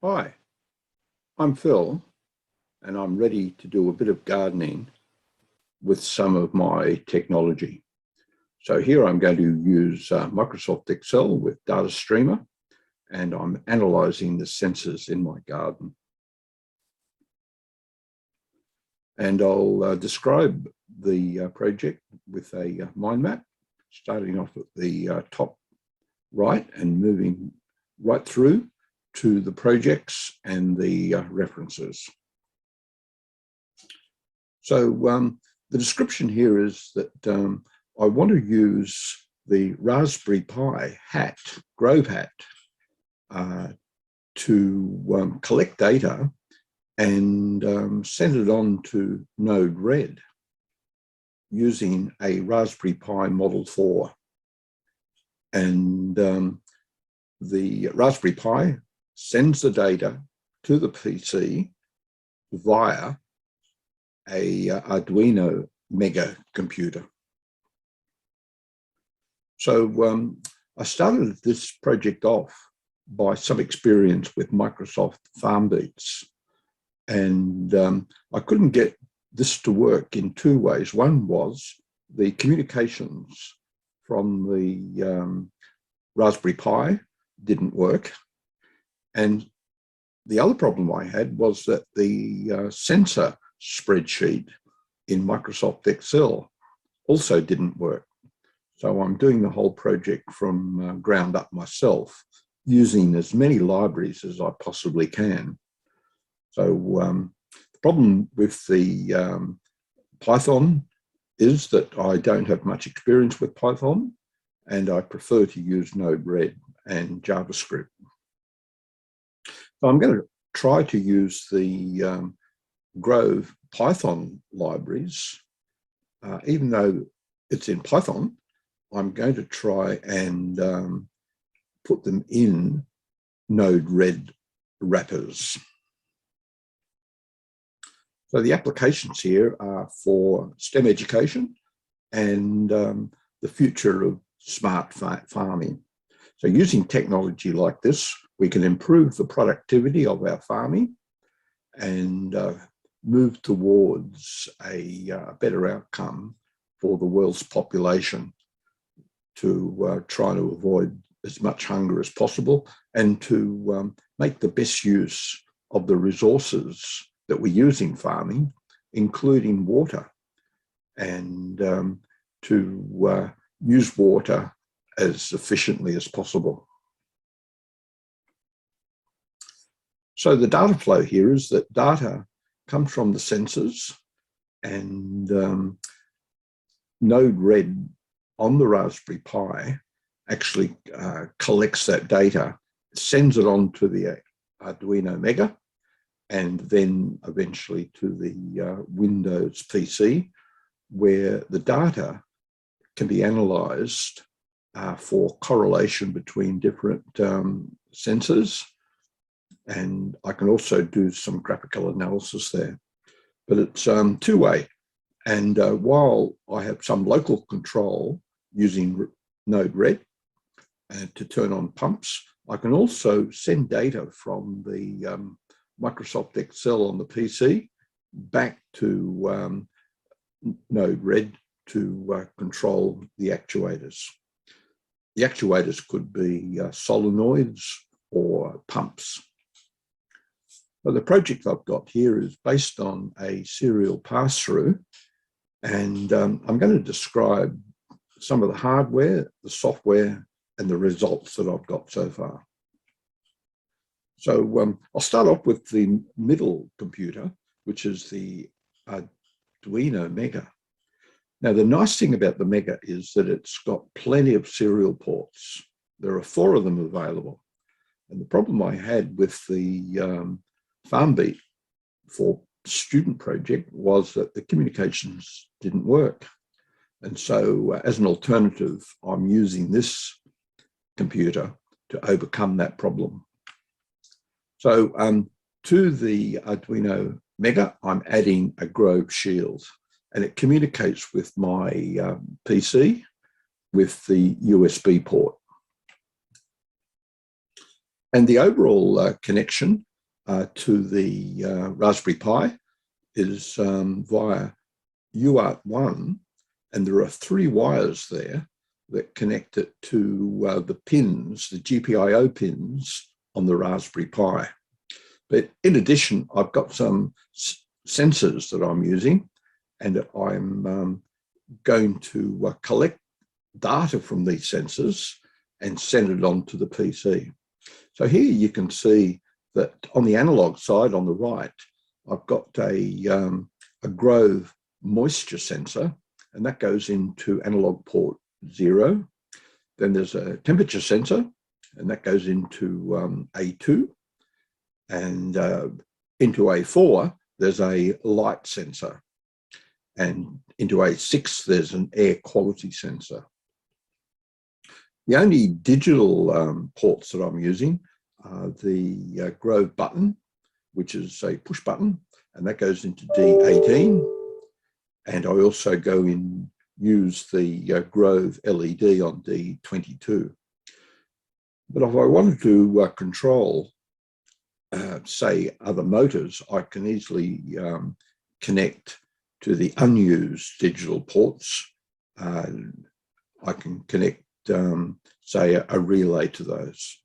Hi, I'm Phil, and I'm ready to do a bit of gardening with some of my technology. So here I'm going to use Microsoft Excel with Data Streamer, and I'm analysing the sensors in my garden. And I'll describe the project with a mind map, starting off at the top right and moving right through to the projects and the references. So the description here is that I want to use the Raspberry Pi hat, Grove hat, to collect data and send it on to Node-RED using a Raspberry Pi Model 4. And the Raspberry Pi sends the data to the PC via a Arduino Mega computer. So I started this project off by some experience with Microsoft FarmBeats, and I couldn't get this to work in two ways. One was the communications from the Raspberry Pi didn't work, and the other problem I had was that the sensor spreadsheet in Microsoft Excel also didn't work. So I'm doing the whole project from ground up myself, using as many libraries as I possibly can. So the problem with the Python is that I don't have much experience with Python, and I prefer to use Node-RED and JavaScript. So I'm going to try to use the Grove Python libraries. Even though it's in Python, I'm going to try and put them in Node-RED wrappers. So the applications here are for STEM education and the future of smart farming. So using technology like this, we can improve the productivity of our farming and move towards a better outcome for the world's population, to try to avoid as much hunger as possible and to make the best use of the resources that we use in farming, including water, and to use water as efficiently as possible. So the data flow here is that data comes from the sensors, and Node-RED on the Raspberry Pi actually collects that data, sends it on to the Arduino Mega, and then eventually to the Windows PC, where the data can be analysed for correlation between different sensors. And I can also do some graphical analysis there. But it's two-way. And while I have some local control using Node-RED to turn on pumps, I can also send data from the Microsoft Excel on the PC back to Node-RED to control the actuators. The actuators could be solenoids or pumps. So the project I've got here is based on a serial pass-through, and I'm going to describe some of the hardware, the software, and the results that I've got so far. So I'll start off with the middle computer, which is the Arduino Mega. Now, the nice thing about the Mega is that it's got plenty of serial ports. There are 4 of them available. And the problem I had with the FarmBeat for student project was that the communications didn't work. And so as an alternative, I'm using this computer to overcome that problem. So to the Arduino Mega, I'm adding a Grove shield, and it communicates with my PC with the USB port. And the overall connection to the Raspberry Pi is via UART1, and there are 3 wires there that connect it to the pins, the GPIO pins on the Raspberry Pi. But in addition, I've got some sensors that I'm using, and I'm going to collect data from these sensors and send it on to the PC. So here you can see that on the analog side on the right, I've got a Grove moisture sensor, and that goes into analog port 0. Then there's a temperature sensor, and that goes into A2. And into A4, there's a light sensor. And into A6, there's an air quality sensor. The only digital ports that I'm using are the Grove button, which is a push button, and that goes into D18. And I also go in, use the Grove LED on D22. But if I wanted to control, say, other motors, I can easily connect to the unused digital ports. I can connect, say, a relay to those.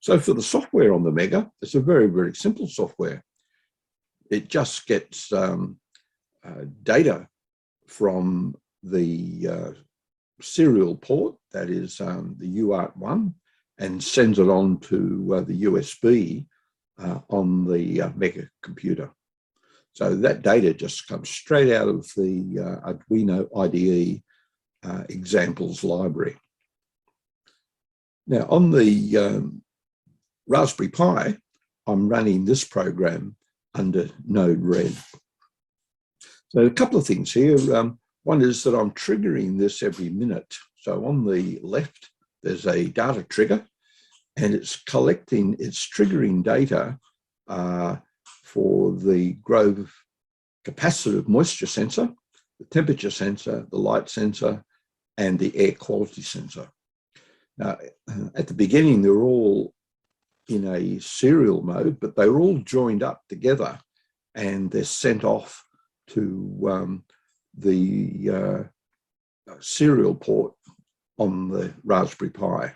So for the software on the Mega, it's a very, very simple software. It just gets data from the serial port, that is the UART1, and sends it on to the USB on the Mega computer. So that data just comes straight out of the Arduino IDE examples library. Now on the Raspberry Pi, I'm running this program under Node-RED. So a couple of things here. One is that I'm triggering this every minute. So on the left, there's a data trigger, and it's triggering data for the Grove capacitive moisture sensor, the temperature sensor, the light sensor, and the air quality sensor. Now, at the beginning, they're all in a serial mode, but they're all joined up together, and they're sent off to the serial port on the Raspberry Pi.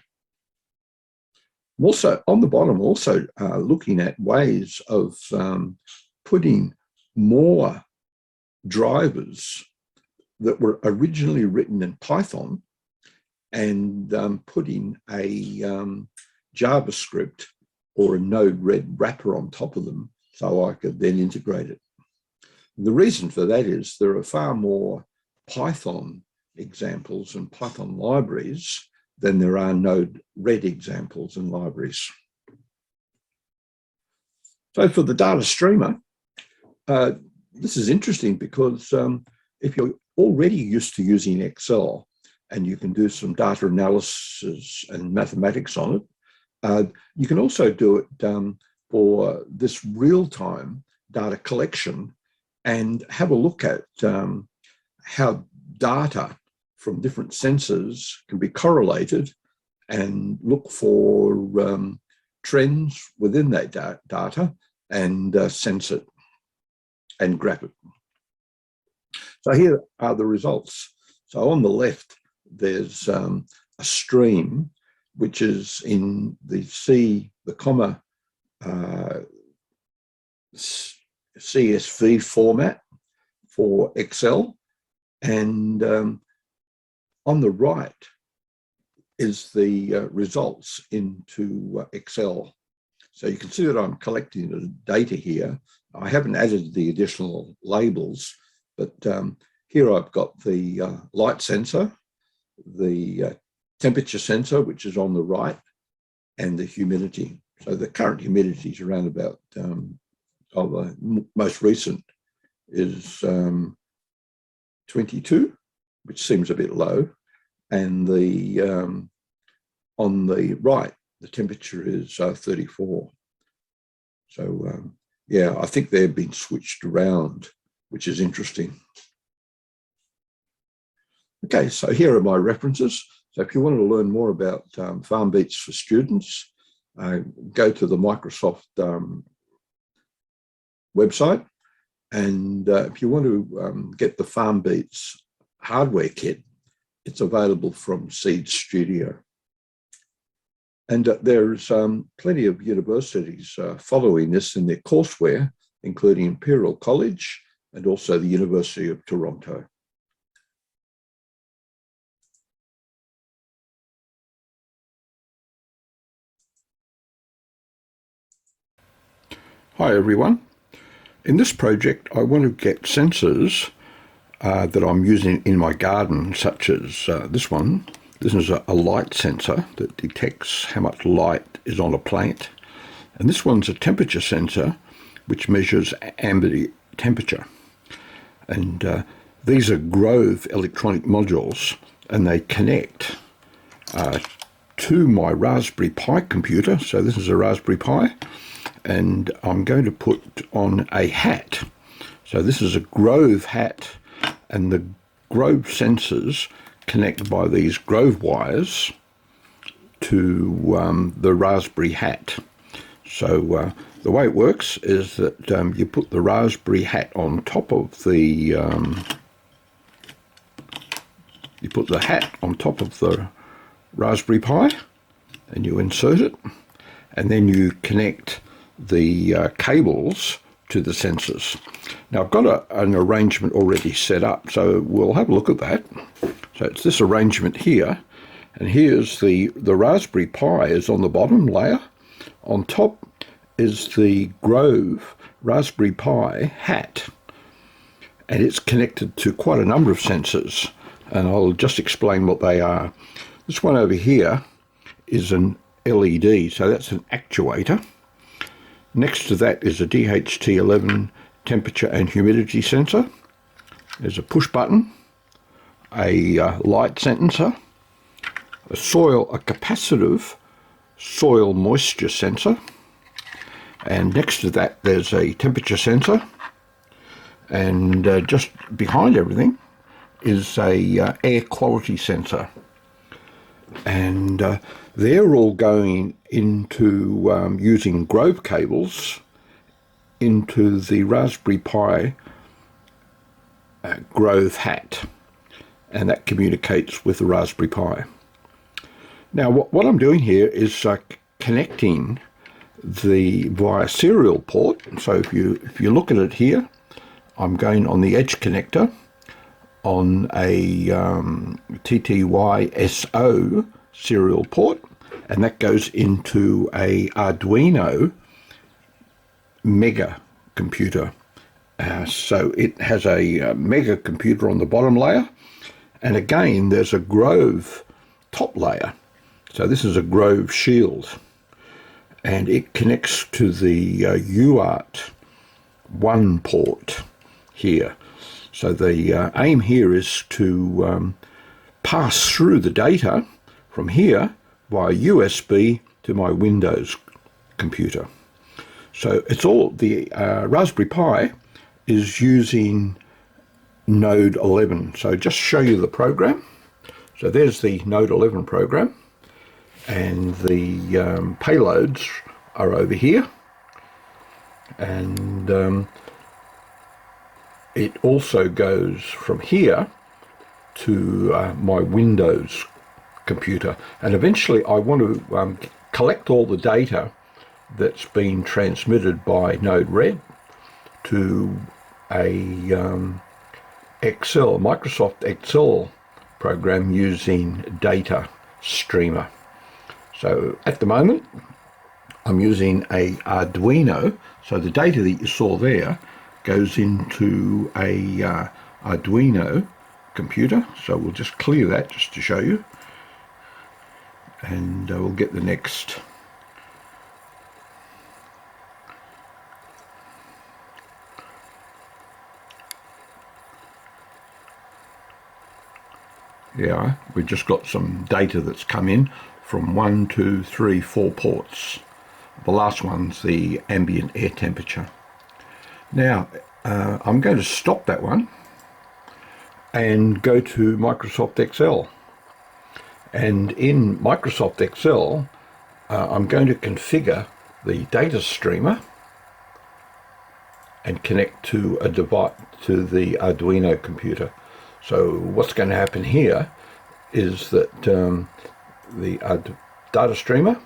I'm also on the bottom, also looking at ways of putting more drivers that were originally written in Python and putting a JavaScript or a Node-RED wrapper on top of them so I could then integrate it. And the reason for that is there are far more Python examples and Python libraries than there are Node-RED examples and libraries. So for the data streamer, this is interesting because if you're already used to using Excel and you can do some data analysis and mathematics on it, you can also do it for this real-time data collection and have a look at how data from different sensors can be correlated and look for trends within that data and sense it and graph it. So here are the results. So on the left, there's a stream, which is in the comma CSV format for Excel. And on the right is the results into Excel. So you can see that I'm collecting the data here. I haven't added the additional labels, but here I've got the light sensor, the temperature sensor, which is on the right, and the humidity. So the current humidity is around about, the most recent is 22, which seems a bit low. And the on the right, the temperature is 34. So yeah, I think they've been switched around, which is interesting. Okay, so here are my references. So if you want to learn more about FarmBeats for students, go to the Microsoft website, and if you want to get the FarmBeats hardware kit, it's available from Seed Studio. And there's plenty of universities following this in their courseware, including Imperial College and also the University of Toronto. Hi everyone. In this project, I want to get sensors that I'm using in my garden, such as this one. This is a light sensor that detects how much light is on a plant. And this one's a temperature sensor, which measures ambient temperature. And these are Grove electronic modules, and they connect to my Raspberry Pi computer. So this is a Raspberry Pi, and I'm going to put on a hat. So this is a Grove hat, and the Grove sensors connect by these Grove wires to the Raspberry hat. So the way it works is that you put the Raspberry hat on top of the Raspberry Pi, and you insert it, and then you connect the cables to the sensors. Now I've got an arrangement already set up, so we'll have a look at that. So it's this arrangement here, and here's the Raspberry Pi is on the bottom layer. On top is the Grove Raspberry Pi hat, and it's connected to quite a number of sensors, and I'll just explain what they are. This one over here is an LED, so that's an actuator. Next to that is a DHT11 temperature and humidity sensor. There's a push button, a light sensor, a capacitive soil moisture sensor, and next to that there's a temperature sensor, and just behind everything is a air quality sensor. And they're all going into using Grove cables into the Raspberry Pi Grove hat, and that communicates with the Raspberry Pi. Now what I'm doing here is connecting via serial port. So if you look at it here, I'm going on the edge connector on a TTYSO serial port, and that goes into a Arduino Mega computer. So it has a Mega computer on the bottom layer, and again there's a Grove top layer. So this is a Grove shield, and it connects to the UART 1 port here. So the aim here is to pass through the data from here via USB to my Windows computer. So it's all, the Raspberry Pi is using Node 11. So just show you the program. So there's the Node 11 program, and the payloads are over here. And it also goes from here to my Windows computer, and eventually I want to collect all the data that's been transmitted by Node-RED to a Microsoft Excel program using Data Streamer. So at the moment I'm using a Arduino, so the data that you saw there goes into a Arduino computer. So we'll just clear that just to show you, and we'll get the next. Yeah, we've just got some data that's come in from 1, 2, 3, 4 ports. The last one's the ambient air temperature. Now, I'm going to stop that one and go to Microsoft Excel. And in Microsoft Excel, I'm going to configure the data streamer and connect to a device, to the Arduino computer. So what's going to happen here is that the data streamer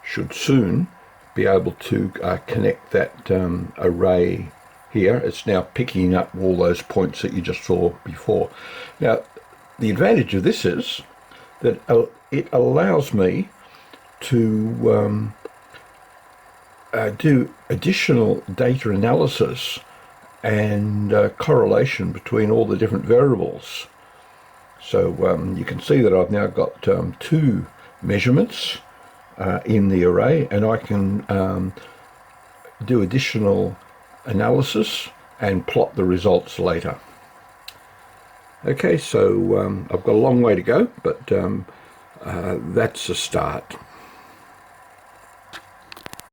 should soon be able to connect that array here. It's now picking up all those points that you just saw before. Now, the advantage of this is that it allows me to do additional data analysis and correlation between all the different variables. So you can see that I've now got 2 measurements in the array, and I can do additional analysis and plot the results later. Okay, so I've got a long way to go, but that's a start.